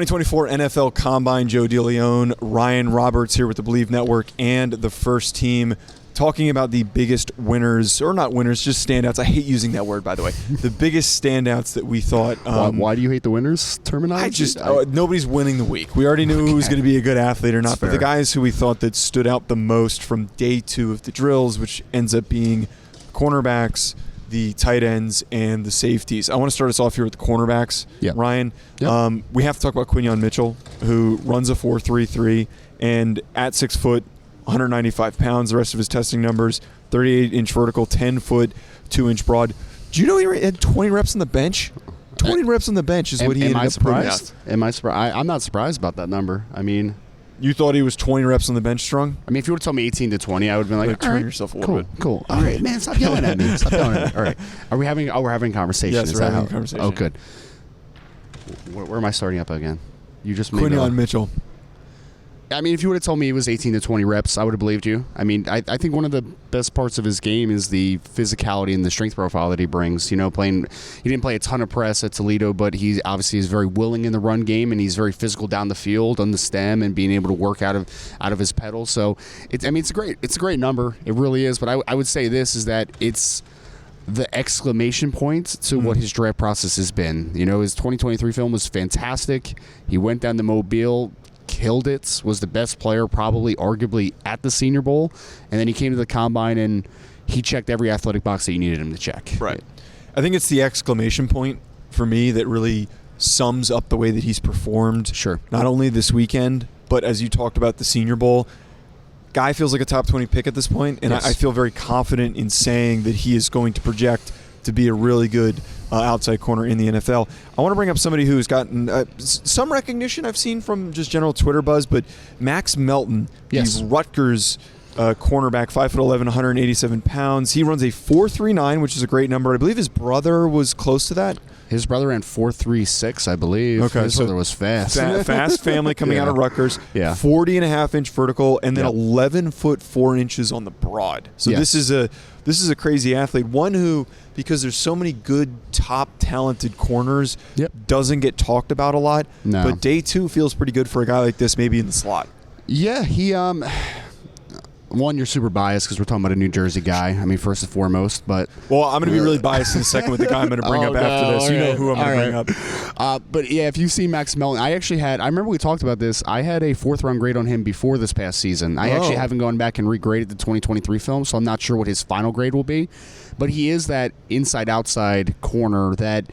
2024 NFL Combine, Joe DeLeone, Ryan Roberts here with the Believe Network and the First Team, talking about the biggest winners, or not winners, just standouts. I hate using that word, by the way. The biggest standouts that we thought. Why do you hate the winners terminology? Nobody's winning the week. We already knew who was going to be a good athlete or not, That's but the fair. guys who we thought that stood out the most from day 2 of the drills, which ends up being cornerbacks, the tight ends, and the safeties. I want to start us off here with the cornerbacks, Ryan. Yep. We have to talk about Quinyon Mitchell, who runs a 4.33, and at 6 foot, 195 pounds. The rest of his testing numbers, 38-inch vertical, 10-foot, 2-inch broad. Do you know he had 20 reps on the bench? 20 reps on the bench is what he ended up putting out. Am I surprised? I'm not surprised about that number. I mean, you thought he was 20 reps on the bench strong? I mean, if you would have told me 18 to 20, I would have been like, turn yourself a little bit. Cool. All right, man, stop yelling at me. Stop yelling at me. All right. We're having a conversation. Yes, we're having a conversation. Oh, good. Where am I starting up again? You just made Quinyon Mitchell. I mean, if you would have told me he was 18 to 20 reps, I would have believed you. I mean, I think one of the best parts of his game is the physicality and the strength profile that he brings. You know, he didn't play a ton of press at Toledo, but he obviously is very willing in the run game, and he's very physical down the field on the stem and being able to work out of his pedals. So, it's a great number. It really is. But I would say this is that it's the exclamation point to what his draft process has been. You know, his 2023 film was fantastic. He went down to Mobile, killed it, was the best player probably arguably at the Senior Bowl, and then he came to the Combine and he checked every athletic box that you needed him to check. Right. I think it's the exclamation point for me that really sums up the way that he's performed. Sure. Not only this weekend, but as you talked about the Senior Bowl, guy feels like a top 20 pick at this point, and yes. I feel very confident in saying that he is going to project to be a really good outside corner in the NFL. I want to bring up somebody who's gotten some recognition I've seen from just general Twitter buzz, but Max Melton, yes. the Rutgers cornerback, 5'11", 187 pounds. He runs a 4.39, which is a great number. I believe his brother was close to that. His brother ran 4.36, I believe. Okay, his brother was fast. Fast family coming out of Rutgers. Yeah. 40.5-inch vertical, and then 11 foot 4 inches on the broad. So yes. this is a crazy athlete. One who, because there's so many good, top, talented corners, doesn't get talked about a lot. No. But day 2 feels pretty good for a guy like this, maybe in the slot. Yeah, he one, you're super biased because we're talking about a New Jersey guy. I mean, first and foremost, but well, I'm going to be really biased in a second with the guy I'm going to bring up after this. You know who I'm going to bring up. But yeah, if you see Max Melton, I remember we talked about this. I had a 4th round grade on him before this past season. I actually haven't gone back and regraded the 2023 film, so I'm not sure what his final grade will be. But he is that inside-outside corner that,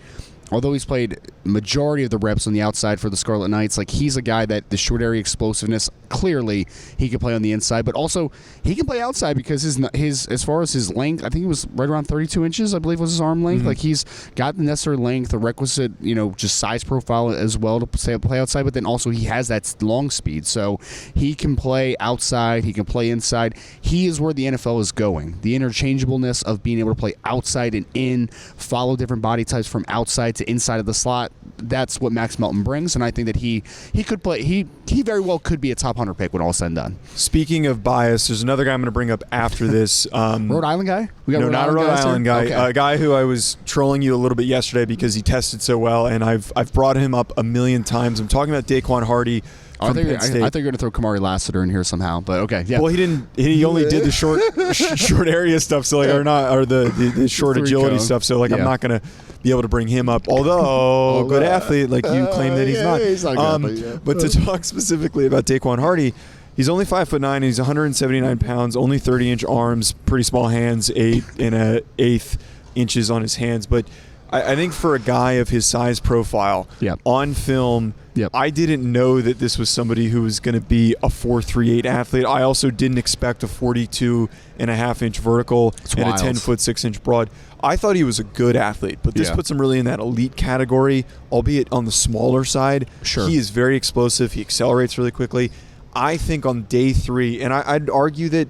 although he's played majority of the reps on the outside for the Scarlet Knights, like he's a guy that the short area explosiveness, clearly he can play on the inside, but also he can play outside because his as far as his length, I think it was right around 32 inches, I believe was his arm length. Like he's got the necessary length, the requisite, just size profile as well to play outside, but then also he has that long speed. So he can play outside, he can play inside. He is where the NFL is going. The interchangeableness of being able to play outside and in, follow different body types from outside to inside of the slot. That's what Max Melton brings, and I think that he could play. He very well could be a top 100 pick when all said and done. Speaking of bias, there's another guy I'm going to bring up after this. Rhode Island guy? We got no, not a Rhode Island guy. Okay. A guy who I was trolling you a little bit yesterday because he tested so well, and I've brought him up a million times. I'm talking about Daquan Hardy. I thought you were going to throw Kamari Lassiter in here somehow, but okay. Yeah. Well, he didn't. He only did the short area stuff, so the short agility stuff. So I'm not going to be able to bring him up. Although good athlete, like you claim that he's not. He's not good, but to talk specifically about Daquan Hardy, he's only 5'9", he's 179 pounds, only 30-inch arms, pretty small hands, 8 1/8 inches on his hands. But I think for a guy of his size profile, on film, I didn't know that this was somebody who was going to be a 4.38 athlete. I also didn't expect a 42.5-inch vertical and a 10-foot 6-inch broad. I thought he was a good athlete, but this puts him really in that elite category, albeit on the smaller side. Sure. He is very explosive. He accelerates really quickly. I think on day 3, and I'd argue that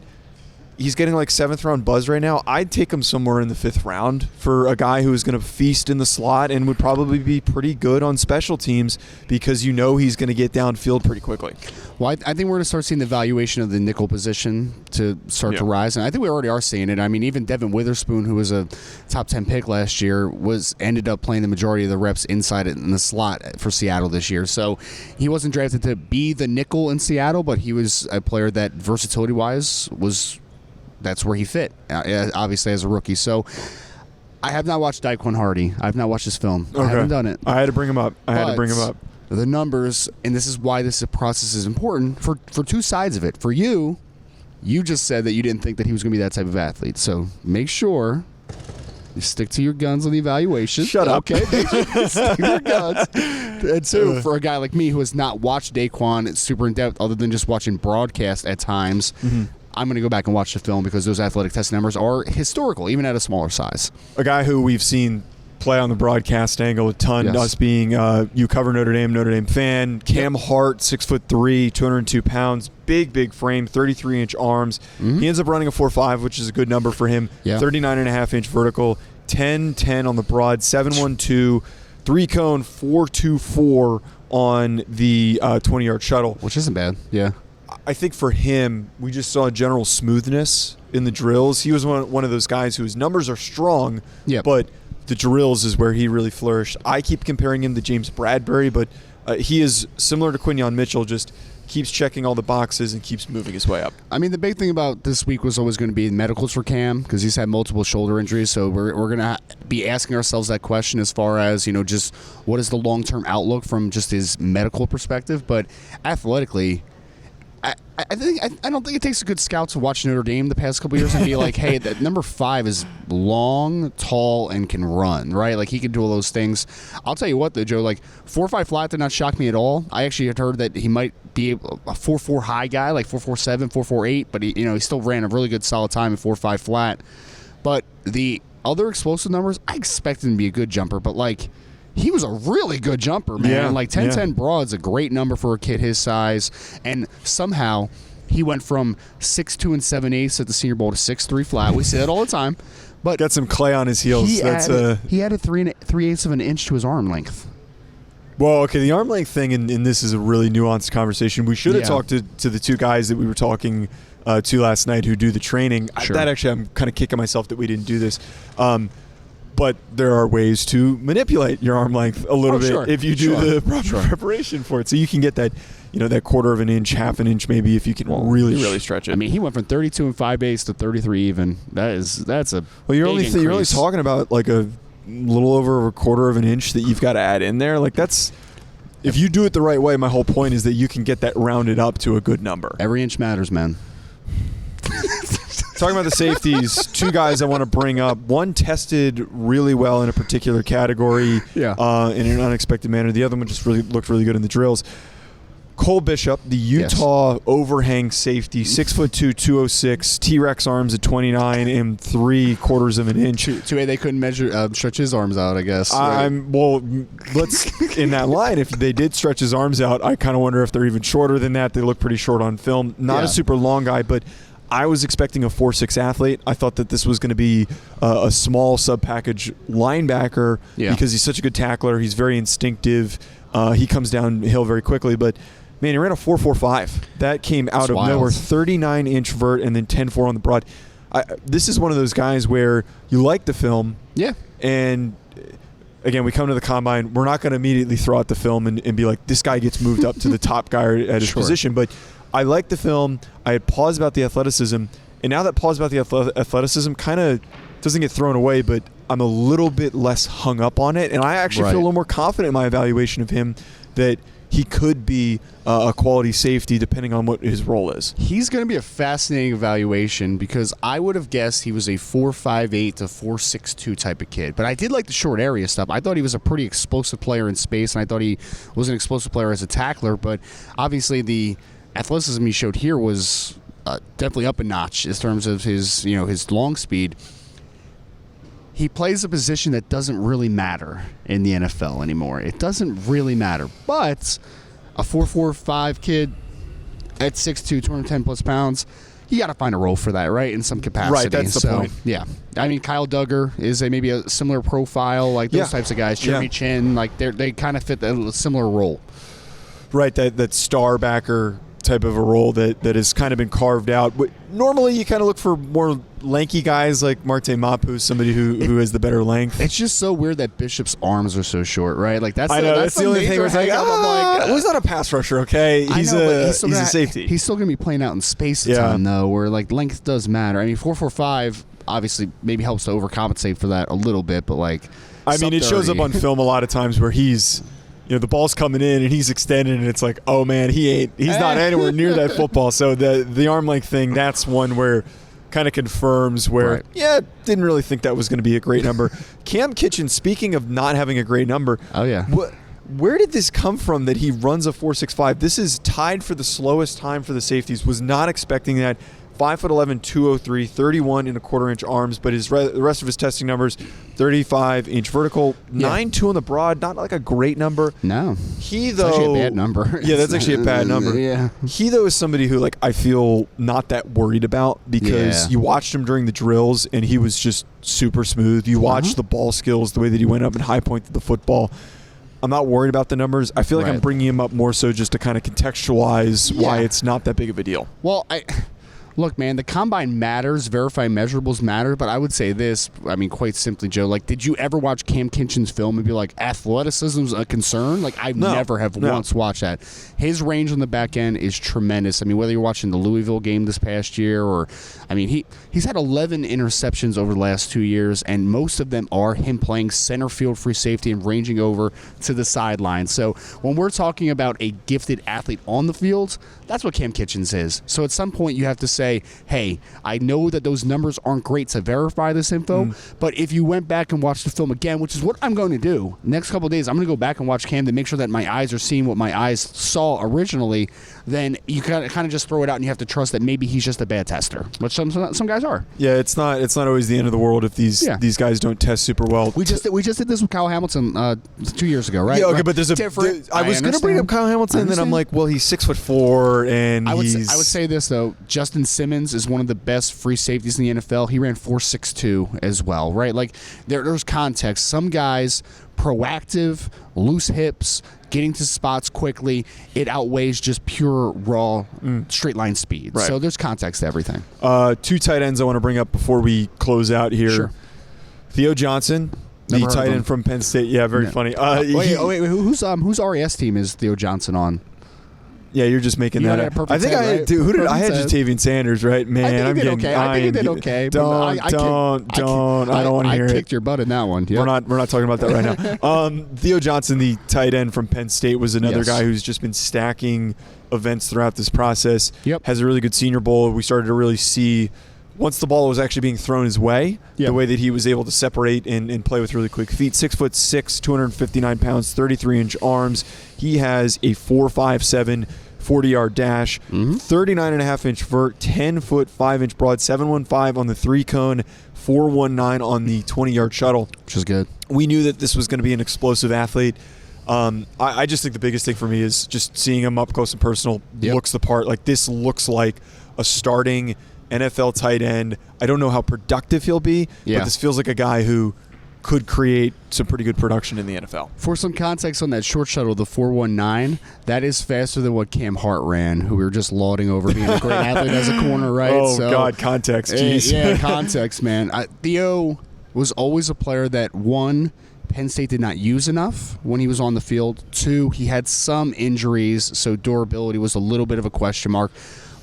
he's getting like 7th round buzz right now. I'd take him somewhere in the 5th round for a guy who is going to feast in the slot and would probably be pretty good on special teams because you know he's going to get downfield pretty quickly. Well, I think we're going to start seeing the valuation of the nickel position to start to rise, and I think we already are seeing it. I mean, even Devin Witherspoon, who was a top 10 pick last year, ended up playing the majority of the reps inside it in the slot for Seattle this year. So he wasn't drafted to be the nickel in Seattle, but he was a player that versatility-wise that's where he fit, obviously, as a rookie. So I have not watched Daquan Hardy. I have not watched this film. Okay. I haven't done it. I had to bring him up. The numbers, and this is why this process is important for two sides of it. For you just said that you didn't think that he was going to be that type of athlete. So make sure you stick to your guns on the evaluation. Shut up. Okay, stick to your guns. And two, for a guy like me who has not watched Daquan super in depth other than just watching broadcast at times, I'm going to go back and watch the film because those athletic test numbers are historical, even at a smaller size. A guy who we've seen play on the broadcast angle a ton, us being you cover Notre Dame fan. Cam Hart, 6'3", 202 pounds, big frame, 33-inch arms. He ends up running a 4.5, which is a good number for him. 39.5-inch vertical, 10.10 on the broad, 7.12, 3-cone, 4.24 on the 20-yard shuttle, which isn't bad. Yeah. I think for him, we just saw general smoothness in the drills. He was one of those guys whose numbers are strong, but the drills is where he really flourished. I keep comparing him to James Bradbury, but he is similar to Quinyon Mitchell, just keeps checking all the boxes and keeps moving his way up. I mean, the big thing about this week was always going to be medicals for Cam because he's had multiple shoulder injuries. So we're going to be asking ourselves that question as far as, just what is the long-term outlook from just his medical perspective. But athletically, I don't think it takes a good scout to watch Notre Dame the past couple of years and be like, hey, that number 5 is long, tall, and can run, right? Like, he can do all those things. I'll tell you what, though, Joe, like, 4.5 flat did not shock me at all. I actually had heard that he might be a 4.4 high guy, like 4.47, 4.48, but he still ran a really good solid time at 4.5 flat. But the other explosive numbers, I expected him to be a good jumper, but, like, he was a really good jumper, man. Yeah, like 10-10 broad's a great number for a kid his size. And somehow he went from 6'2" and 7/8 at the Senior Bowl to 6'3" flat. We say that all the time. But got some clay on his heels. He added 3/8 of an inch to his arm length. Well, okay, the arm length thing, and this is a really nuanced conversation. We should have talked to the two guys that we were talking to last night who do the training. Sure. I'm kind of kicking myself that we didn't do this. But there are ways to manipulate your arm length a little bit if you do the proper preparation for it. So you can get that, that quarter of an inch, half an inch maybe if you can really stretch it. I mean, he went from 32 and 5/8 to 33 even. That's a you're only talking about like a little over a quarter of an inch that you've got to add in there. Like that's if you do it the right way. My whole point is that you can get that rounded up to a good number. Every inch matters, man. Talking about the safeties, two guys I want to bring up. One tested really well in a particular category in an unexpected manner. The other one just really looked really good in the drills. Cole Bishop, the Utah overhang safety, 6'2", 206, T-Rex arms at 29 and 3/4 of an inch. Too bad they couldn't stretch his arms out, I guess. Let's in that line, if they did stretch his arms out, I kind of wonder if they're even shorter than that. They look pretty short on film. Not a super long guy, but I was expecting a 4.6 athlete. I thought that this was going to be a small sub-package linebacker because he's such a good tackler. He's very instinctive. He comes downhill very quickly. But, man, he ran a 4.45. That came out of nowhere. 39-inch vert and then 10.4 on the broad. This is one of those guys where you like the film. Yeah. And, again, we come to the combine. We're not going to immediately throw out the film and be like, this guy gets moved up to the top guy at his position. But I like the film. I had pause about the athleticism. And now that pause about the athleticism kind of doesn't get thrown away, but I'm a little bit less hung up on it. And I actually feel a little more confident in my evaluation of him that he could be a quality safety depending on what his role is. He's going to be a fascinating evaluation because I would have guessed he was a 4.58 to 4.62 type of kid. But I did like the short area stuff. I thought he was a pretty explosive player in space, and I thought he was an explosive player as a tackler. But obviously the athleticism he showed here was definitely up a notch in terms of his long speed. He plays a position that doesn't really matter in the NFL anymore. It doesn't really matter. But a 4.45 kid at 6'2", 210 plus pounds, you got to find a role for that, right, in some capacity. Right, that's the point. Yeah. I mean, Kyle Duggar is maybe a similar profile, like those types of guys. Jeremy Chin, like they kind of fit a similar role. Right, that star backer type of a role that has kind of been carved out. Normally, you kind of look for more lanky guys like Marte Mapu, somebody who has the better length. It's just so weird that Bishop's arms are so short, right? Like that's the only thing where it's like, well, he's not a pass rusher, okay? He's a safety. He's still going to be playing out in space a ton, though, where like length does matter. I mean, 4.45 obviously maybe helps to overcompensate for that a little bit, but like, I mean, it shows up on film a lot of times where he's. The ball's coming in and he's extended, and it's like, oh man, he's not anywhere near that football. So the arm length thing, that's one where kind of confirms where, didn't really think that was going to be a great number. Cam Kitchen, speaking of not having a great number, where did this come from that he runs a 4.65? This is tied for the slowest time for the safeties. Was not expecting that. 5'11", 203, 31 and a quarter inch arms, but the rest of his testing numbers, 35-inch vertical, 9.2 on the broad, not like a great number. No. He, though, it's actually a bad number. Yeah, that's actually a bad number. Yeah. He, though, is somebody who, like, I feel not that worried about because you watched him during the drills and he was just super smooth. You watched the ball skills, the way that he went up and high pointed the football. I'm not worried about the numbers. I feel like I'm bringing him up more so just to kind of contextualize why it's not that big of a deal. Well, look, man, the combine matters, verifying measurables matter, but I would say this, I mean, quite simply, Joe, like, did you ever watch Cam Kitchen's film and be like, athleticism's a concern? Like, I never have once watched that. His range on the back end is tremendous. I mean, whether you're watching the Louisville game this past year or, I mean, he's had 11 interceptions over the last 2 years, and most of them are him playing center field free safety and ranging over to the sideline. So when we're talking about a gifted athlete on the field, that's what Cam Kitchens is. So at some point you have to say, hey, I know that those numbers aren't great to verify this info, but if you went back and watched the film again, which is what I'm going to do, next couple of days, I'm going to go back and watch Cam to make sure that my eyes are seeing what my eyes saw originally, then you kind of just throw it out and you have to trust that maybe he's just a bad tester, which some guys are. Yeah, it's not always the end of the world if these guys don't test super well. We just did this with Kyle Hamilton 2 years ago, right? Yeah, okay, but there's different. I was going to bring up Kyle Hamilton, and then I'm like, well, he's 6'4", and I would say this though, Justin Simmons is one of the best free safeties in the NFL. He ran 4.62 as well, right? Like there's context. Some guys proactive, loose hips, getting to spots quickly, it outweighs just pure raw straight line speed. Right. So there's context to everything. 2 tight ends I want to bring up before we close out here. Sure. Theo Johnson, the tight end from Penn State. Yeah, very funny. Wait, whose RES team is Theo Johnson on? Yeah, you're just making that up. I think I had Jatavian Sanders, right? Man, I think he did okay. Don't. I don't want to hear it. I kicked your butt in that one. Yep. We're not talking about that right now. Theo Johnson, the tight end from Penn State, was another guy who's just been stacking events throughout this process. Yep. Has a really good Senior Bowl. We started to really see once the ball was actually being thrown his way, the way that he was able to separate and play with really quick feet. 6'6", 259 pounds, 33-inch arms. He has a 4.57 40-yard dash, 39.5-inch vert, 10-foot 5-inch broad, 7.15 on the 3-cone, 4.19 on the 20-yard shuttle, which is good. We knew that this was going to be an explosive athlete. I just think the biggest thing for me is just seeing him up close and personal. Looks the part. Like, this looks like a starting NFL tight end. I don't know how productive he'll be, but this feels like a guy who could create some pretty good production in the NFL. For some context on that short shuttle, the 4.19, that is faster than what Cam Hart ran, who we were just lauding over being a great athlete as a corner, right? Oh, God, context. Jeez. Yeah, context, man. Theo was always a player that, one, Penn State did not use enough when he was on the field. 2, he had some injuries, so durability was a little bit of a question mark.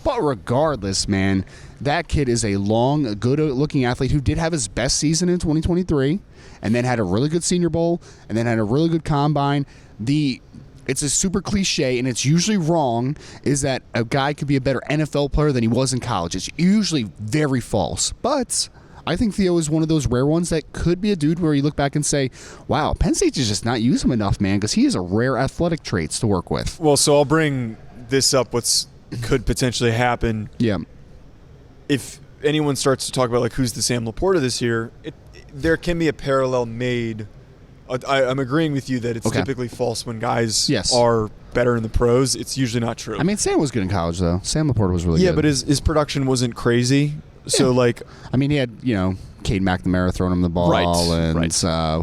But regardless, man, that kid is a long, good-looking athlete who did have his best season in 2023 and then had a really good Senior Bowl and then had a really good combine. It's a super cliche, and it's usually wrong, is that a guy could be a better NFL player than he was in college. It's usually very false. But I think Theo is one of those rare ones that could be a dude where you look back and say, wow, Penn State is just not use him enough, man, because he has a rare athletic traits to work with. Well, so I'll bring this up, could potentially happen. Yeah. If anyone starts to talk about like who's the Sam Laporta this year, there can be a parallel made I'm agreeing with you that it's typically false when guys are better in the pros. It's usually not true. I mean, Sam was good in college, though. Sam Laporta was really good. Yeah, but his production wasn't crazy. So, like... I mean, he had, Cade McNamara throwing him the ball. And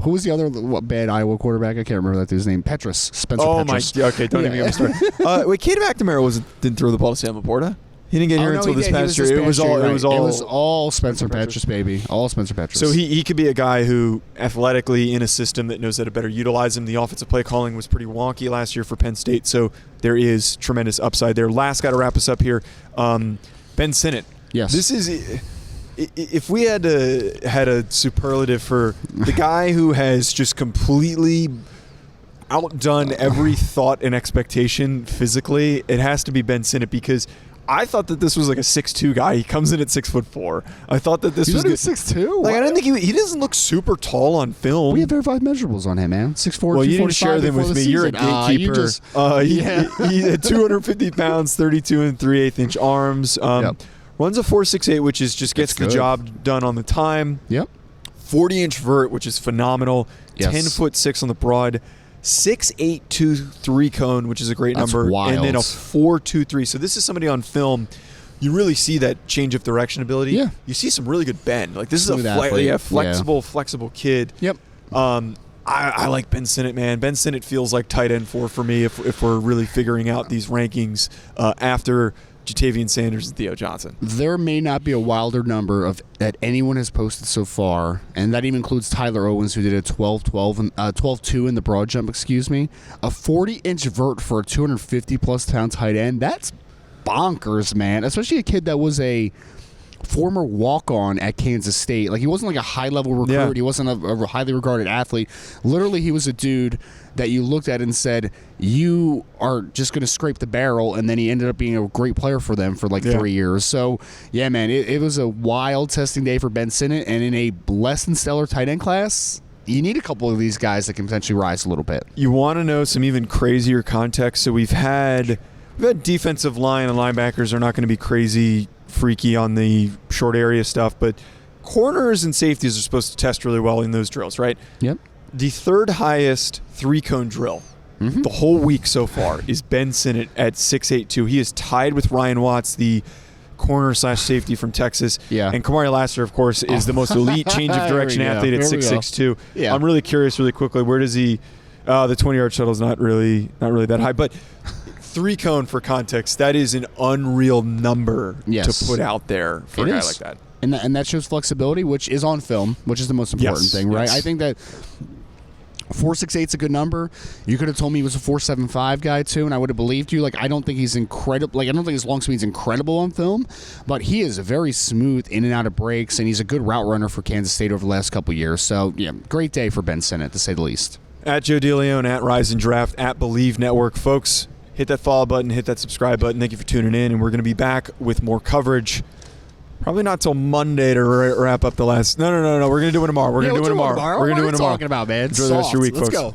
who was the other bad Iowa quarterback? I can't remember that dude's name. Spencer Petras. Okay, don't even get me started. Wait, Cade McNamara didn't throw the ball to Sam Laporta? He didn't get here until this past year. It was all Spencer Petras, baby. All Spencer Petras. So he could be a guy who, athletically, in a system that knows how to better utilize him. The offensive play calling was pretty wonky last year for Penn State, so there is tremendous upside there. Last guy to wrap us up here, Ben Sinnott. Yes. This is... If we had a superlative for the guy who has just completely outdone every thought and expectation physically, it has to be Ben Sinnott, because I thought that this was like a 6'2" guy. He comes in at 6'4". I thought that this was good. 6'2". Like, I didn't think he doesn't look super tall on film. We have verified measurables on him, man. 6'4". Well, you didn't share them with me. You're a gatekeeper. He had 250 pounds, 32 3/8" arms. Runs a 4.68, which is just gets the job done on the time. Yep. 40-inch vert, which is phenomenal. Yes. 10'6" on the broad. 6.823 cone, which is a great number. Wild. And then a 4.23. So this is somebody on film. You really see that change of direction ability. Yeah. You see some really good bend. Like, this Smooth is a flexible kid. Yep. I like Ben Sinnott, man. Ben Sinnott feels like tight end 4 for me if we're really figuring out these rankings after Jatavian Sanders and Theo Johnson. There may not be a wilder number that anyone has posted so far, and that even includes Tyler Owens, who did a 12.2 in the broad jump, A 40-inch vert for a 250-plus pound tight end. That's bonkers, man. Especially a kid that was a former walk-on at Kansas State. Like, he wasn't like a high-level recruit. Yeah. He wasn't a highly regarded athlete. Literally, he was a dude that you looked at and said, you are just going to scrape the barrel, and then he ended up being a great player for them for 3 years. So, yeah, man, it was a wild testing day for Ben Sinnott, and in a less than stellar tight end class, you need a couple of these guys that can potentially rise a little bit. You want to know some even crazier context? So we've had defensive line and linebackers are not going to be crazy freaky on the short area stuff, but corners and safeties are supposed to test really well in those drills, right? Yep. The third highest 3-cone drill the whole week so far is Ben Sinnott at 6'8". He is tied with Ryan Watts, the corner/safety from Texas. Yeah. And Kamari Lassiter, of course, is the most elite change of direction athlete at 6'6". Yeah. I'm really curious really quickly, where does he the 20-yard shuttle is not really that high, but 3-cone for context, that is an unreal number to put out there for a guy like that. And that shows flexibility, which is on film, which is the most important thing, right? I think that 4.68 is a good number. You could have told me he was a 4.75 guy too, and I would have believed you. Like, I don't think he's incredible. Like, I don't think his long speed's incredible on film, but he is very smooth in and out of breaks, and he's a good route runner for Kansas State over the last couple of years. So, yeah, great day for Ben Sinnott, to say the least. At Joe DeLeone, at Rise and Draft, at Believe Network, folks. Hit that follow button, hit that subscribe button. Thank you for tuning in, and we're going to be back with more coverage. Probably not till Monday to wrap up the last. No. We're going to do it tomorrow. We're going to do it tomorrow. What are you talking about, man? Enjoy the rest of your week, Let's folks. go.